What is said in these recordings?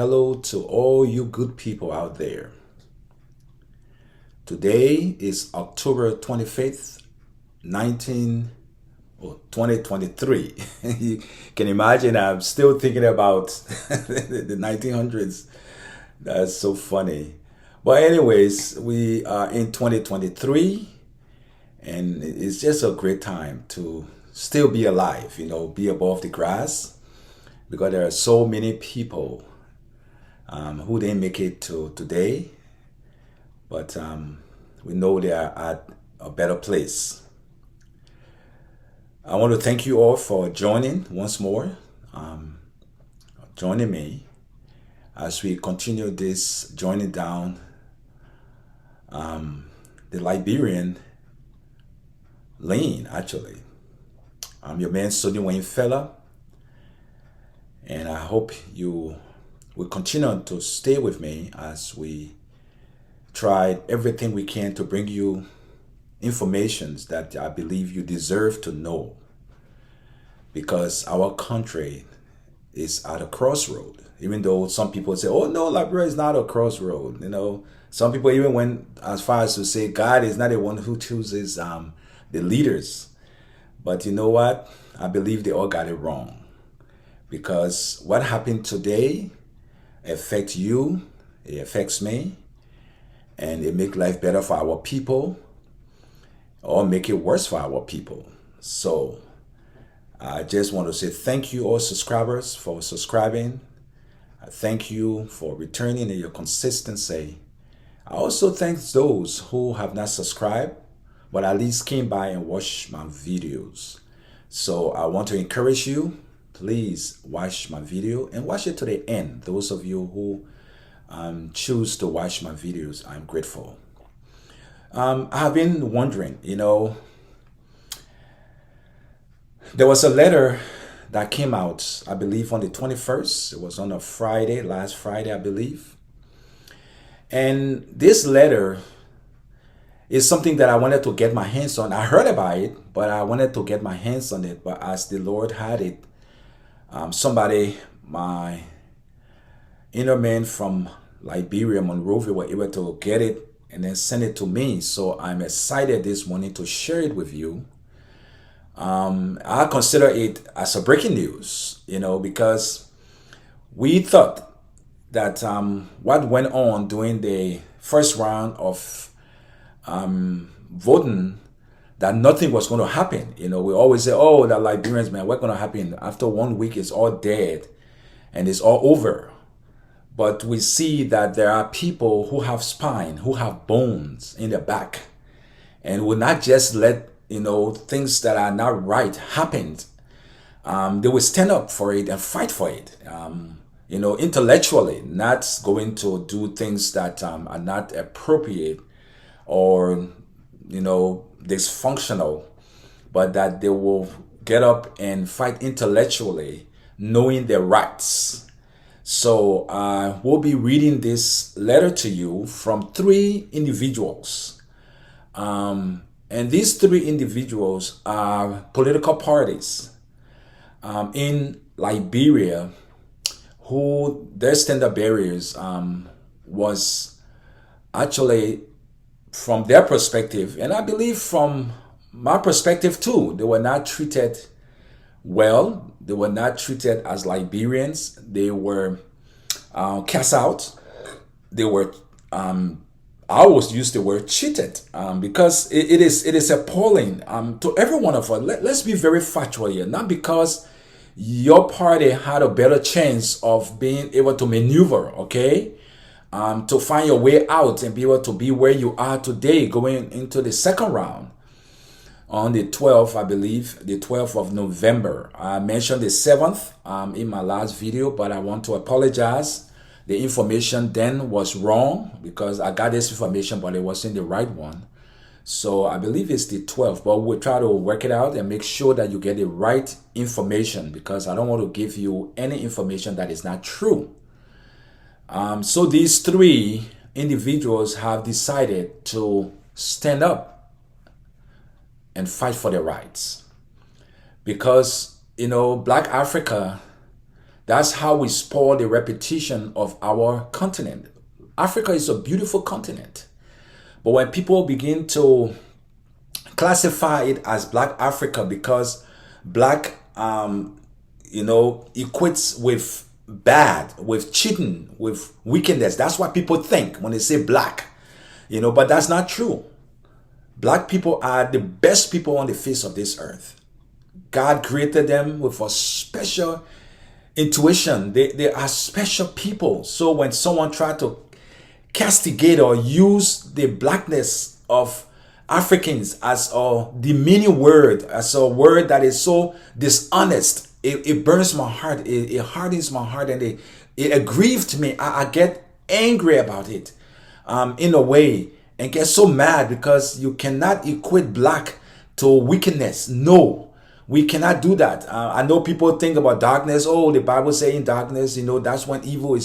hello to all you good people out there. Today is October 25th, 2023. You can imagine I'm still thinking about the 1900s. That's so funny. But anyways, we are in 2023 and it's just a great time to still be alive, be above the grass because there are so many people who didn't make it to today, but we know they are at a better place. I want to thank you all for joining once more, joining me as we continue this journey down the Liberian lane, actually. I'm your man, Sonny Wayne Fella, and I hope you will continue to stay with me as we try everything we can to bring you informations that I believe you deserve to know, because our country is at a crossroad. Even though some people say, oh no, Liberia is not a crossroad. Some people even went as far as to say God is not the one who chooses the leaders. But you know what? I believe they all got it wrong, because what happened today affects you, it affects me, and it make life better for our people or make it worse for our people. So I just want to say thank you all subscribers for subscribing. I thank you for returning and your consistency. I also thank those who have not subscribed but at least came by and watched my videos. So I want to encourage you, please watch my video and watch it to the end. Those of you who choose to watch my videos, I'm grateful. I've been wondering, there was a letter that came out, I believe on the 21st. It was on a Friday, last Friday, I believe. And this letter is something that I wanted to get my hands on. I heard about it, but I wanted to get my hands on it. But as the Lord had it, somebody, my inner man from Liberia, Monrovia, were able to get it and then send it to me. So I'm excited this morning to share it with you. I consider it as a breaking news, because we thought that what went on during the first round of voting, that nothing was going to happen. We always say, oh, the Liberians, man, what's going to happen? After 1 week, it's all dead and it's all over. But we see that there are people who have spine, who have bones in their back, and will not just let things that are not right happen. They will stand up for it and fight for it. Intellectually, not going to do things that are not appropriate or dysfunctional, but that they will get up and fight intellectually, knowing their rights. So we'll be reading this letter to you from 3 individuals. And these 3 individuals are political parties in Liberia who their standard barriers was actually, from their perspective, and I believe from my perspective too, they were not treated well. They were not treated as Liberians. They were cast out. They were I always use the word cheated because it is appalling to every one of us. Let's be very factual here. Not because your party had a better chance of being able to maneuver, okay, to find your way out and be able to be where you are today, going into the second round on the 12th, I believe, the 12th of November. I mentioned the 7th in my last video, but I want to apologize. The information then was wrong because I got this information, but it wasn't the right one. So I believe it's the 12th, but we'll try to work it out and make sure that you get the right information, because I don't want to give you any information that is not true. So these 3 individuals have decided to stand up and fight for their rights, because Black Africa That's how we spoil the reputation of our continent. Africa is a beautiful continent. But when people begin to classify it as Black Africa because Black, equates with bad, with cheating, with wickedness. That's what people think when they say Black, but that's not true. Black people are the best people on the face of this earth. God created them with a special intuition. They are special people. So when someone tried to castigate or use the blackness of Africans as a demeaning word, as a word that is so dishonest, it burns my heart. It hardens my heart, and it aggrieved me. I get angry about it in a way, and get so mad because you cannot equate black to wickedness. No, we cannot do that. I know people think about darkness. Oh, the Bible saying darkness, that's when evil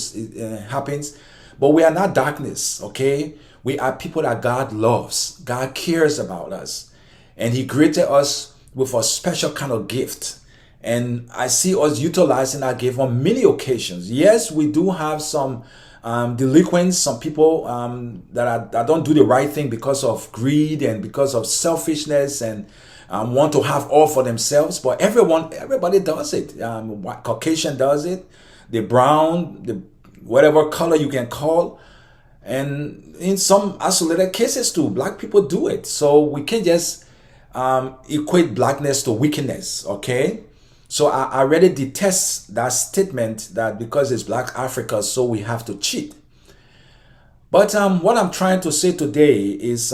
happens. But we are not darkness, okay? We are people that God loves. God cares about us. And He created us with a special kind of gift. And I see us utilizing that gift on many occasions. Yes, we do have some delinquents, some people that don't do the right thing because of greed and because of selfishness and want to have all for themselves. But everybody does it. Caucasian does it. The brown, the whatever color you can call. And in some isolated cases too, Black people do it. So we can't just equate blackness to wickedness, okay? So I really detest that statement that because it's Black Africa, so we have to cheat. But what I'm trying to say today is,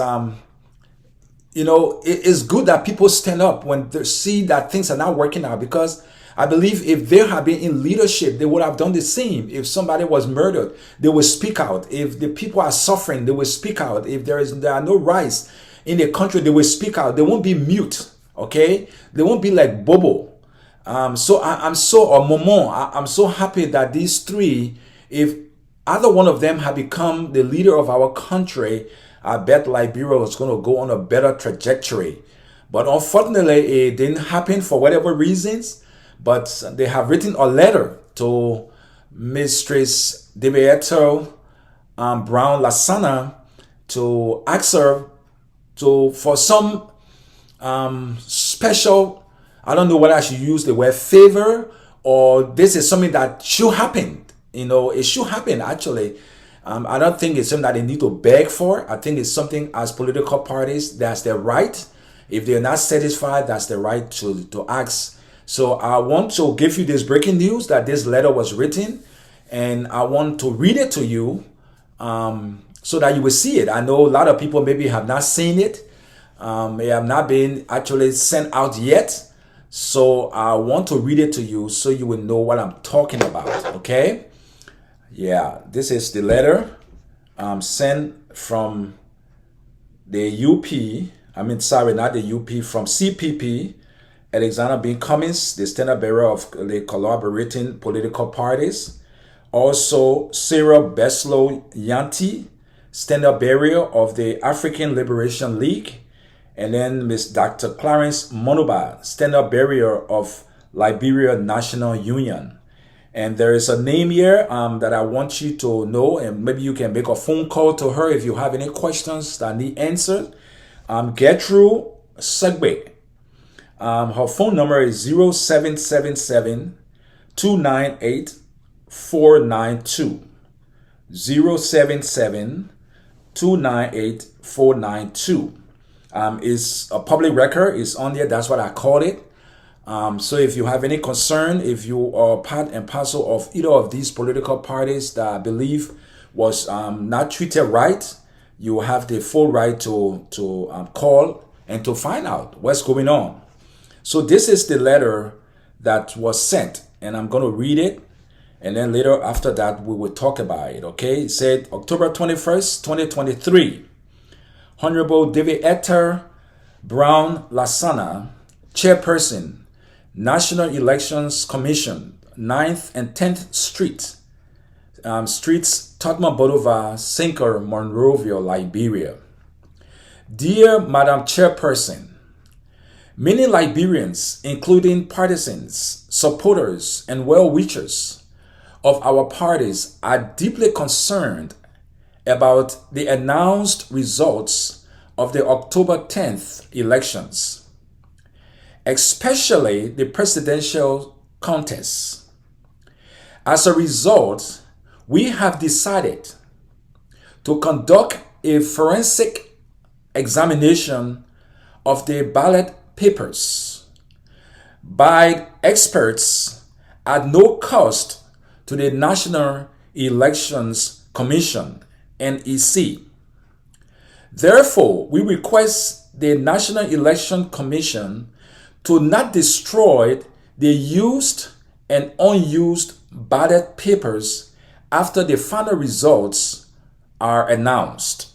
it's good that people stand up when they see that things are not working out, because I believe if they had been in leadership, they would have done the same. If somebody was murdered, they would speak out. If the people are suffering, they will speak out. If there are no rights in the country, they will speak out. They won't be mute, okay? They won't be like Bobo. I'm so happy that these three, if either one of them had become the leader of our country, I bet Liberia was going to go on a better trajectory. But unfortunately, it didn't happen for whatever reasons. But they have written a letter to Mistress Debeato Brown Lasana to ask her for some special, I don't know whether I should use the word favor, or this is something that should happen. It should happen actually. I don't think it's something that they need to beg for. I think it's something as political parties, that's their right. If they're not satisfied, that's their right to ask. So I want to give you this breaking news that this letter was written, and I want to read it to you so that you will see it. I know a lot of people maybe have not seen it. May have not been actually sent out yet. So I want to read it to you so you will know what I'm talking about, okay? Yeah, this is the letter sent from the not the UP, from CPP, Alexander B. Cummins, the standard bearer of the collaborating political parties. Also, Sarah Beslow Yanti, standard bearer of the African Liberation League. And then Miss Dr. Clarence Monoba, standard bearer of Liberia National Union. And there is a name here that I want you to know, and maybe you can make a phone call to her if you have any questions that need answered. Gertrude Segbe. Her phone number is 0777 298 492. 077 298 492. Is a public record. It's on there. That's what I call it. So if you have any concern, if you are part and parcel of either of these political parties that I believe was not treated right, you have the full right to call and to find out what's going on. So this is the letter that was sent, and I'm going to read it. And then later after that, we will talk about it, okay? It said October 21st, 2023. Honorable David Ether Brown Lasana, Chairperson, National Elections Commission, 9th and 10th Street, Streets, Tottenham Boulevard, Sinker, Monrovia, Liberia. Dear Madam Chairperson, many Liberians, including partisans, supporters, and well-wishers, of our parties are deeply concerned about the announced results of the October 10th elections, especially the presidential contest. As a result, we have decided to conduct a forensic examination of the ballot papers by experts at no cost to the National Elections Commission, NEC. Therefore, we request the National Election Commission to not destroy the used and unused ballot papers after the final results are announced.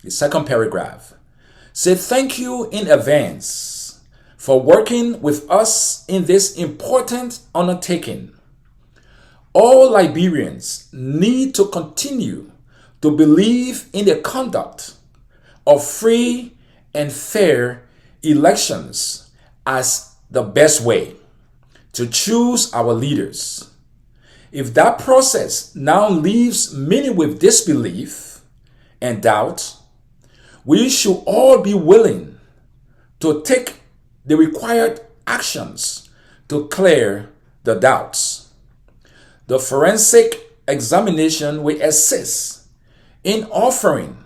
The second paragraph. Say thank you in advance for working with us in this important undertaking. All Liberians need to continue to believe in the conduct of free and fair elections as the best way to choose our leaders. If that process now leaves many with disbelief and doubt, we should all be willing to take the required actions to clear the doubts. The forensic examination will assist in offering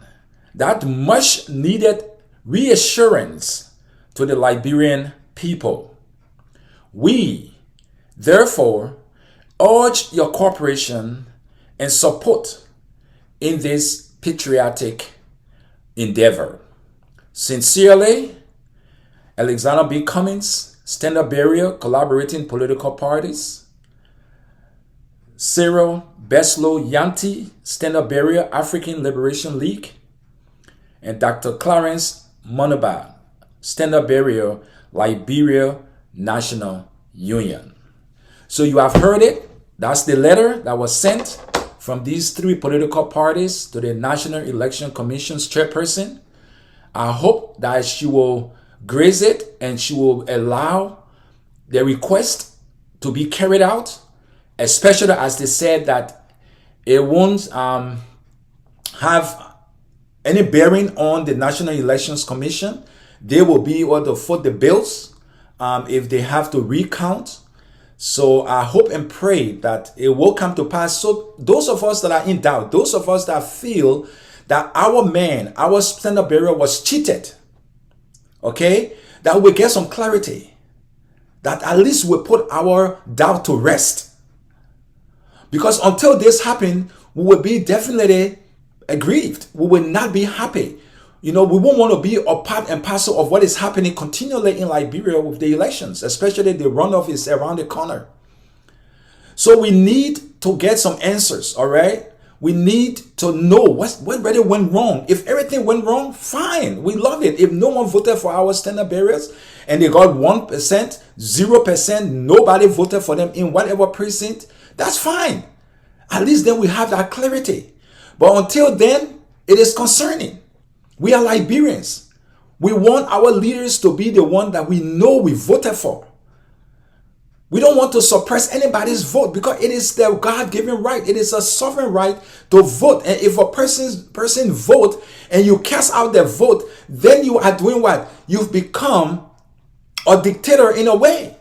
that much needed reassurance to the Liberian people. We, therefore, urge your cooperation and support in this patriotic endeavor. Sincerely, Alexander B. Cummings, Standard Bearer, Collaborating Political Parties. Cyril Beslow Yanti, Standard Bearer, African Liberation League. And Dr. Clarence Monaba, Standard Bearer, Liberia National Union. So you have heard it. That's the letter that was sent from these three political parties to the National Election Commission's chairperson. I hope that she will grace it and she will allow the request to be carried out, especially as they said that it won't have any bearing on the National Elections Commission. They will be able to foot the bills if they have to recount. So I hope and pray that it will come to pass. So those of us that are in doubt, those of us that feel that our man, our standard bearer was cheated, okay, that we get some clarity, that at least we put our doubt to rest. Because until this happens, we will be definitely aggrieved. We will not be happy. We won't want to be a part and parcel of what is happening continually in Liberia with the elections, especially the runoff is around the corner. So we need to get some answers, all right? We need to know what really went wrong. If everything went wrong, fine. We love it. If no one voted for our standard bearers and they got 1%, 0%, nobody voted for them in whatever precinct, that's fine. At least then we have that clarity. But until then, it is concerning. We are Liberians. We want our leaders to be the one that we know we voted for. We don't want to suppress anybody's vote because it is their God-given right. It is a sovereign right to vote. And if a person vote and you cast out their vote, then you are doing what? You've become a dictator in a way.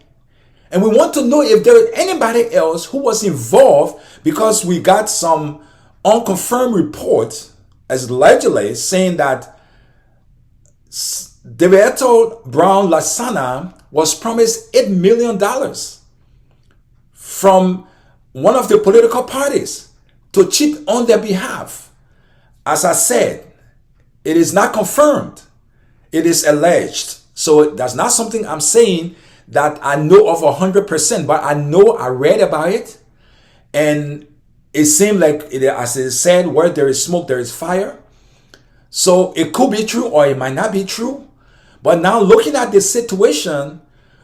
And we want to know if there is anybody else who was involved, because we got some unconfirmed report as allegedly saying that Deveto Brown Lasana was promised $8 million from one of the political parties to cheat on their behalf. As I said, it is not confirmed. It is alleged. So that's not something I'm saying that I know of 100%, but I know I read about it. And it seemed like, as it said, where there is smoke, there is fire. So it could be true or it might not be true. But now looking at the situation,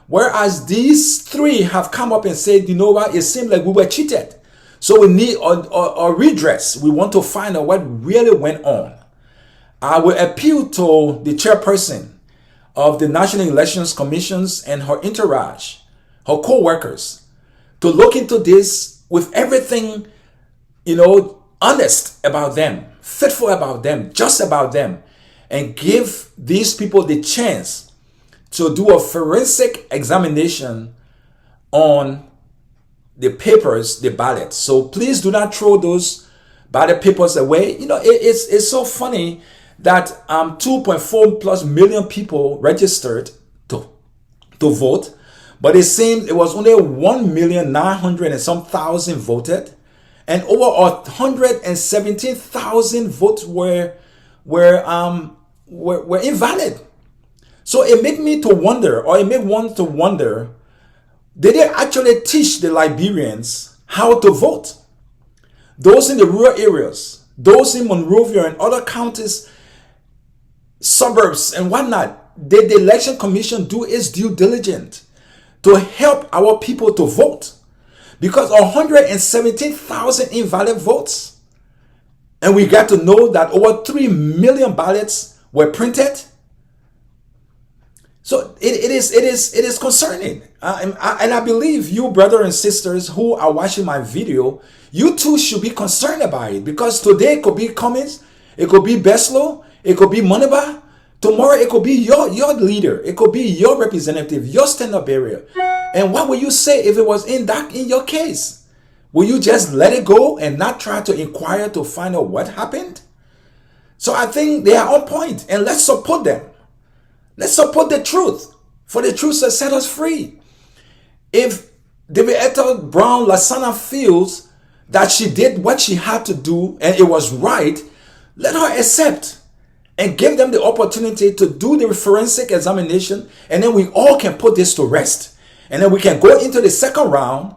whereas these three have come up and said, you know what, it seemed like we were cheated. So we need a redress. We want to find out what really went on. I will appeal to the chairperson of the National Elections Commissions and her entourage, her co-workers, to look into this with everything, honest about them, faithful about them, just about them, and give these people the chance to do a forensic examination on the papers, the ballots. So please do not throw those ballot papers away. It's so funny that 2.4 plus million people registered to vote, but it seemed it was only 1,900,000 and some thousand voted, and over 117,000 votes were invalid. So it made me to wonder, or it made one to wonder, did they actually teach the Liberians how to vote? Those in the rural areas, those in Monrovia and other counties, suburbs and whatnot, did the election commission do its due diligence to help our people to vote? Because 117,000 invalid votes, and we got to know that over 3 million ballots were printed. So it is concerning, and I believe you, brothers and sisters who are watching my video, you too should be concerned about it, because today it could be Cummins, it could be Beslow, it could be Moneba, tomorrow it could be your leader, it could be your representative, your stand-up area. And what will you say if it was in your case? Will you just let it go and not try to inquire to find out what happened? So I think they are on point, and let's support them. Let's support the truth, for the truth shall set us free. If David Brown Lasana feels that she did what she had to do and it was right, let her accept and give them the opportunity to do the forensic examination, and then we all can put this to rest. And then we can go into the second round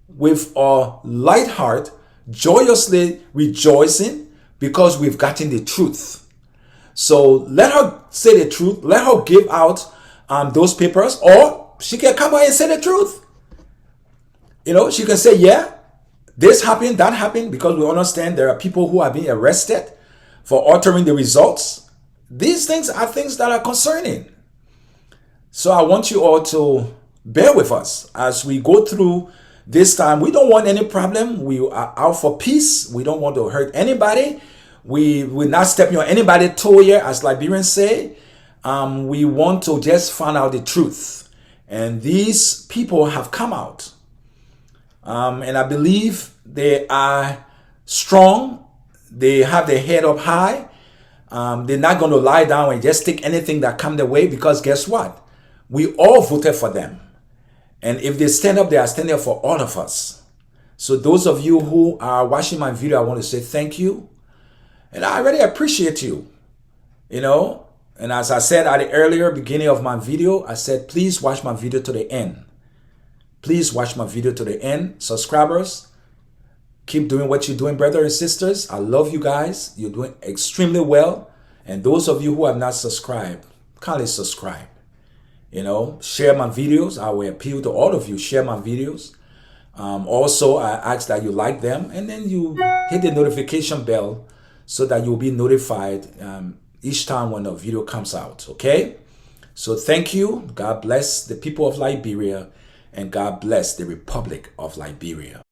with a light heart, joyously rejoicing because we've gotten the truth. So let her say the truth. Let her give out those papers, or she can come out and say the truth. She can say, yeah, this happened, that happened, because we understand there are people who are being arrested for altering the results. These things are things that are concerning. So I want you all to bear with us as we go through this time. We don't want any problem. We are out for peace. We don't want to hurt anybody. We're not stepping on anybody's toe here, as Liberians say. We want to just find out the truth. And these people have come out. And I believe they are strong. They have their head up high. They're not going to lie down and just take anything that comes their way, because guess what? We all voted for them. And if they stand up, they are standing up for all of us. So those of you who are watching my video, I want to say thank you. And I really appreciate you, And as I said at the earlier beginning of my video, I said, please watch my video to the end. Please watch my video to the end. Subscribers, keep doing what you're doing, brothers and sisters. I love you guys. You're doing extremely well. And those of you who have not subscribed, kindly subscribe. Share my videos. I will appeal to all of you. Share my videos. Also, I ask that you like them, and then you hit the notification bell so that you'll be notified each time when a video comes out. Okay? So thank you. God bless the people of Liberia, and God bless the Republic of Liberia.